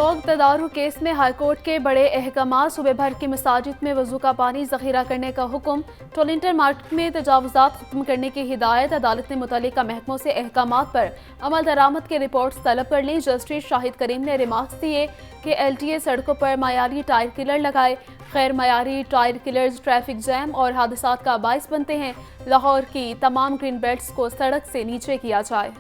मौत तदारुक केस में हाईकोर्ट के बड़े अहकाम। सूबे भर की मसाजिद में वजू का पानी जखीरा करने का हुक्म। टोलिंटन मार्केट में तजावुजात खत्म करने की हिदायत। अदालत ने मुतल्लिका महकमों से अहकाम पर अमल दरामद की रिपोर्ट तलब कर ली। जस्टिस शाहिद करीम ने रिमार्क्स दिए कि LTA सड़कों पर मायारी टायर किलर लगाए। गैर मायारी टायर किलर्स ट्रैफिक जैम और हादसात का बाइस बनते हैं। लाहौर की तमाम ग्रीन बेल्ट्स को सड़क से नीचे किया जाए।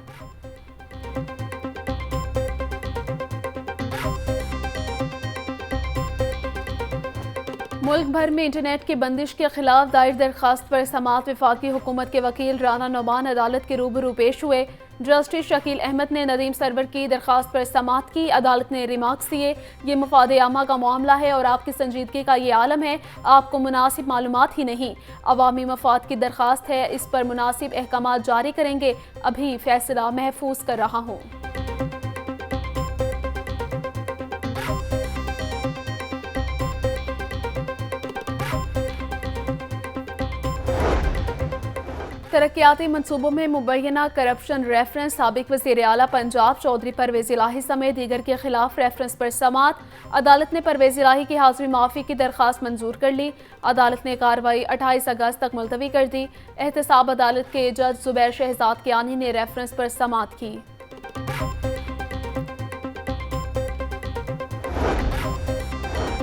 मुल्क भर में इंटरनेट की बंदिश के खिलाफ दायर दरखास्त पर समाअत वफाकी हुकूमत के वकील राना नोमान अदालत के रूबरू पेश हुए। जस्टिस शकील अहमद ने नदीम सरवर की दरखास्त पर समाअत की। अदालत ने रिमार्क्स दिए, ये मुफाद आमा का मामला है और आपकी संजीदगी का ये आलम है। आपको मुनासिब मालूमात ही नहीं, अवामी मफाद की दरखास्त है, इस पर मुनासिब अहकाम जारी करेंगे। अभी फैसला महफूज कर रहा हूँ। तरक्याती मनसूबों में मुबैना करप्शन रेफरेंस। साबिक वज़ीर आला पंजाब चौधरी परवेज़ इलाही समेत दीगर के खिलाफ रेफरेंस पर समाअत। अदालत ने परवेज़ इलाही की हाजिरी माफ़ी की दरख्वास्त मंजूर कर ली। अदालत ने कार्रवाई 28 अगस्त तक मुलतवी कर दी। एहतसाब अदालत के जज जुबैर शहजाद कियानी ने रेफरेंस पर समाअत की।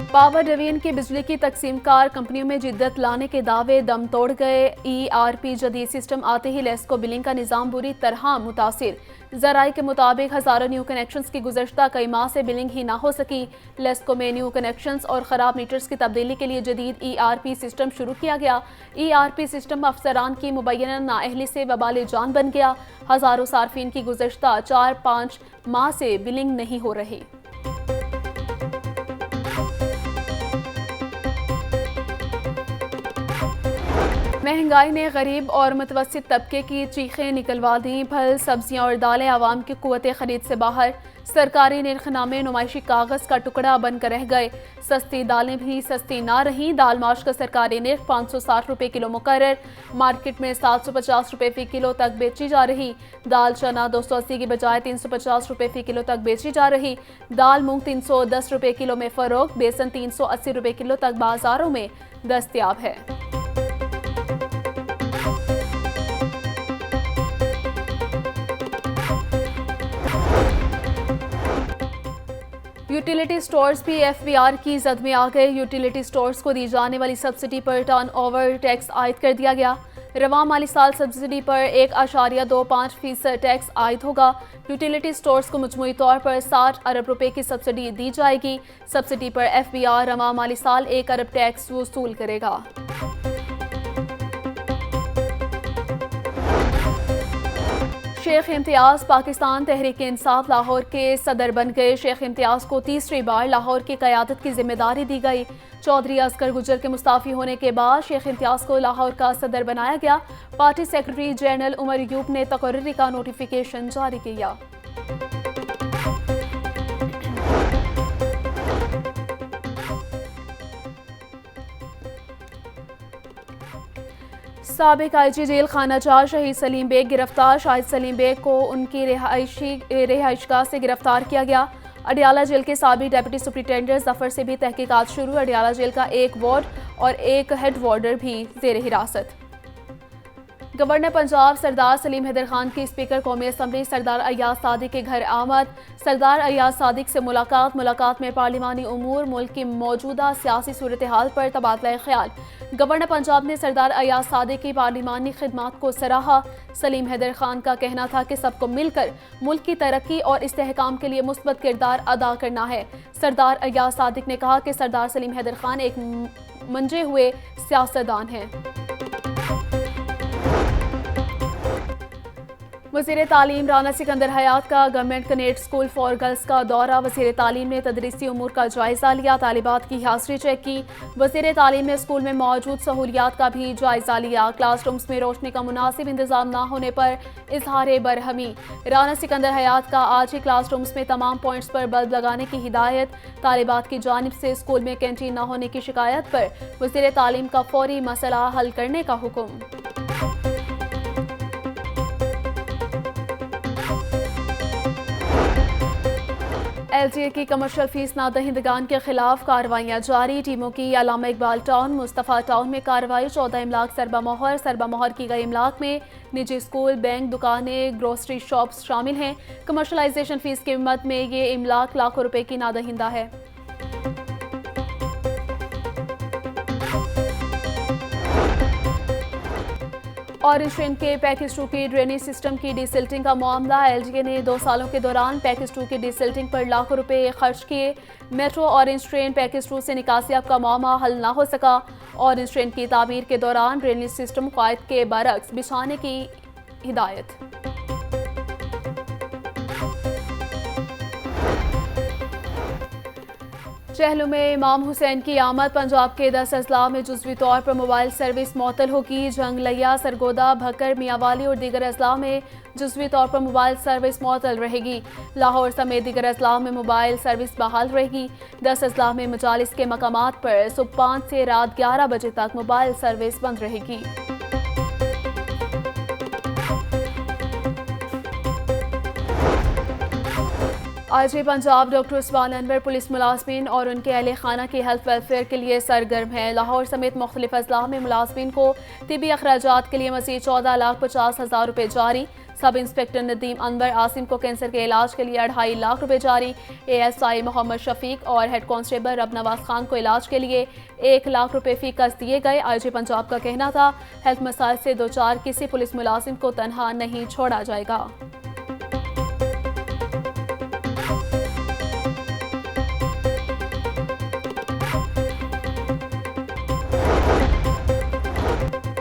पावर डिवीजन की बिजली की तकसीमकार कंपनियों में जिद्दत लाने के दावे दम तोड़ गए। ERP जदीद सिस्टम आते ही लेस्को बिलिंग का निज़ाम बुरी तरह मुतासिर। ज़राए के मुताबिक हज़ारों न्यू कनेक्शंस की गुज़श्ता कई माह से बिलिंग ही ना हो सकी। लेस्को में न्यू कनेक्शंस और ख़राब मीटर्स की तब्दीली के लिए जदीद ERP सिस्टम शुरू किया गया। ERP सिस्टम अफसरान की मुबैना नाअहली से वबाल जान बन गया। हज़ारों सार्फिन की गुज़श्ता 4-5 माह से बिलिंग नहीं हो रही। महंगाई ने गरीब और मुतवस्सित तबके की चीखें निकलवा दी। फल, सब्जियां और दालें आवाम की कुव्वत खरीद से बाहर। सरकारी निर्खनामे नुमाइशी कागज़ का टुकड़ा बनकर रह गए। सस्ती दालें भी सस्ती ना रहीं। दाल माश का सरकारी निर्ख 560 रुपये किलो मुकर्रर। मार्केट में 750 रुपये फ़ी किलो तक बेची जा रही। दाल चना 280 की बजाय 350 रुपये फ़ी किलो तक बेची जा रही। दाल मूंग 310 रुपये किलो में फ़रोख्त। बेसन 380 रुपये किलो तक बाजारों में दस्तयाब है। यूटिलिटी स्टोर्स भी FBR की जद में आ गए। यूटिलिटी स्टोर्स को दी जाने वाली सब्सिडी पर टर्नओवर टैक्स आयद कर दिया गया। रवां माली साल सब्सिडी पर 1.25% टैक्स आयद होगा। यूटिलिटी स्टोर्स को मजमूई तौर पर 60 अरब रुपए की सब्सिडी दी जाएगी। सब्सिडी पर FBR रवां माली साल 1 अरब टैक्स वसूल करेगा। शेख इम्तियाज पाकिस्तान तहरीक इंसाफ लाहौर के सदर बन गए। शेख इम्तियाज को तीसरी बार लाहौर की क़यादत की जिम्मेदारी दी गई। चौधरी असगर गुजर के मुस्ताफ़ी होने के बाद शेख इम्तियाज को लाहौर का सदर बनाया गया। पार्टी सेक्रेटरी जनरल उमर यूब ने तकर्री का नोटिफिकेशन जारी किया। साबिक IG जेल खाना चार शहीद सलीम बेग गिरफ्तार। शाहिद सलीम बेग को उनकी रिहाइशगाह से गिरफ्तार किया गया। अडियाला जेल के साबिक डेप्यूटी सुप्रिंटेंडेंट जफर से भी तहकीकात शुरू। अडियाला जेल का एक वार्ड और एक हेड वार्डर भी जेर हिरासत। गवर्नर पंजाब सरदार सलीम हैदर खान की स्पीकर कौमी असम्बली सरदार अय्याज सादिक के घर आमद। सरदार अय्याज सादिक से मुलाकात में पार्लिमानी उमूर, मुल्क की मौजूदा सियासी सूरत हाल पर तबादला ख्याल। गवर्नर पंजाब ने सरदार अय्याज सादिक की पार्लिमानी खिदमात को सराहा। सलीम हैदर खान का कहना था कि सबको मिलकर मुल्क की तरक्की और इस्तेहकाम के लिए मुस्बत किरदार अदा करना है। सरदार अय्याज सादिक ने कहा कि सरदार सलीम हैदर खान एक मंजे हुए सियासतदान हैं। वज़ीर तालीम राना सिकंदर हयात का government Kinnaird school for girls का दौरा। वज़ीर तालीम ने तदरीसी उमूर का जायज़ा लिया। तालिबात की हाज़िरी चेक की। वज़ीर तालीम ने स्कूल में मौजूद सहूलियात का भी जायज़ा लिया। क्लासरूम्स में रोशनी का मुनासिब इंतजाम न होने पर इजहार बरहमी। राना सिकंदर हयात का आज ही क्लासरूम्स में तमाम पॉइंट्स पर बल्ब लगाने की हिदायत। तालिबात की जानिब से स्कूल में कैंटीन न होने की शिकायत पर वज़ीर तालीम का फौरी मसला हल करने का हुक्म। LGA की कमर्शियल फीस नादहिंदगान के खिलाफ कार्रवाइयाँ जारी। टीमों की अलामा इकबाल टाउन, मुस्तफ़ा टाउन में कार्रवाई। 14 इमलाक सरबा मोहर की गई इमलाक में निजी स्कूल, बैंक, दुकानें, ग्रोसरी शॉप्स शामिल हैं। कमर्शलाइजेशन फीस की कीमत में ये इमलाक लाखों रुपए की नादहिंदा है। ऑरेंज ट्रेन के पैकेज 2 की ड्रेनेज सिस्टम की डिसिल्टिंग का मामला। LGA ने 2 सालों के दौरान पैकेज 2 की डिसिल्टिंग पर लाखों रुपए खर्च किए। मेट्रो ऑरेंज ट्रेन पैकेज 2 से निकासियाब का मामला हल ना हो सका। ऑरेंज ट्रेन की तामीर के दौरान ड्रेनेज सिस्टम कायद के बरक्स बिछाने की हिदायत। चहलू में इमाम हुसैन की आमद। पंजाब के 10 अजला में जुज़वी तौर पर मोबाइल सर्विस मअतल होगी। जंगलैया, सरगोदा, भक्कर, मियांवाली और दीगर अजला में जुज़वी तौर पर मोबाइल सर्विस मअतल रहेगी। लाहौर समेत दीगर अजला में मोबाइल सर्विस बहाल रहेगी। 10 अजला में मजालिस के मकामात पर सुबह 5 से रात 11 बजे तक मोबाइल सर्विस बंद रहेगी। IG Punjab doctor Usman Anwar police मुलाजमीन और उनके अहले खाना की हेल्थ वेलफेयर के लिए सरगर्म है। लाहौर समेत मुख्तलिफ अजला में मुलाजमीन को तिबी अखराजात के लिए मज़ीद 14,50,000 रुपये जारी। सब इंस्पेक्टर नदीम अनवर आसिम को कैंसर के इलाज के लिए 2.5 लाख रुपये जारी। ASI मोहम्मद शफीक और हेड कांस्टेबल रबनवाज खान को इलाज के लिए 1 लाख रुपये फीकस दिए गए। IG पंजाब का कहना था, हेल्थ मसाइल से दो चार किसी पुलिस मुलाजिम को तनहा नहीं छोड़ा जाएगा।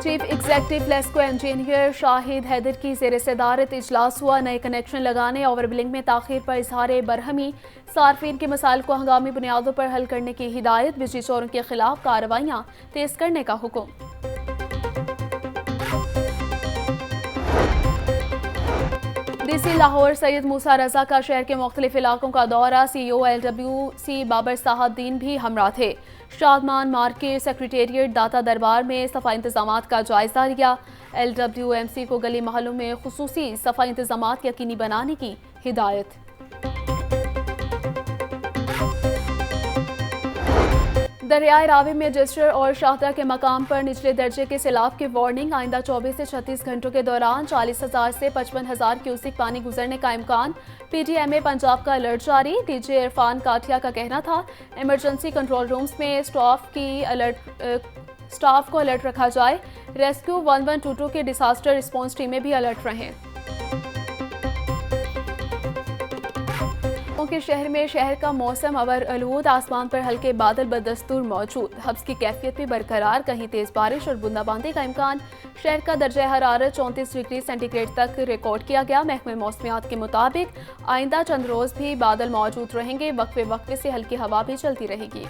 Chief executive LESCO engineer Shahid Haider की ज़ेर सदारत इजलास हुआ। नए कनेक्शन लगाने, ओवर बिलिंग में ताखीर पर इजहार बरहमी, सार्फिन के मसाइल को हंगामी बुनियादों पर हल करने की हिदायत। बिजली चोरों के खिलाफ कार्रवाइयाँ तेज करने का हुक्म। DC लाहौर सैयद मूसा रजा का शहर के मुख्तलिफ इलाकों का दौरा। CEO LWC बाबर साहब-दीन भी हमरा थे। शादमान मार्केट, सेक्रेटेरिएट, दाता दरबार में सफाई इंतजामात का जायजा लिया। LWMC को गली महलों में खुसूसी सफाई इंतजामात यकीनी बनाने की हिदायत। दरियाए रावी में जस्टर और शाहतरा के मकाम पर निचले दर्जे के सैलाब की वार्निंग। आइंदा 24 से 36 घंटों के दौरान 40,000 से 55,000 क्यूसिक पानी गुजरने का इम्कान। PTMA पंजाब का अलर्ट जारी। DJ इरफान काठिया का कहना था, इमरजेंसी कंट्रोल रूम्स में स्टाफ को अलर्ट रखा जाए। रेस्क्यू 1122 के डिजास्टर रिस्पॉन्स टीमें भी अलर्ट रहें। के शहर का मौसम अवर आलूद, आसमान पर हल्के बादल बदस्तूर मौजूद। हब्स की कैफियत भी बरकरार, कहीं तेज बारिश और बूंदाबांदी का इम्कान। शहर का दर्जा हरारत 34 डिग्री सेंटीग्रेड तक रिकॉर्ड किया गया। महकमे मौसमियात के मुताबिक आइंदा चंद रोज भी बादल मौजूद रहेंगे। वक्फे वक्फे से हल्की हवा भी चलती रहेगी।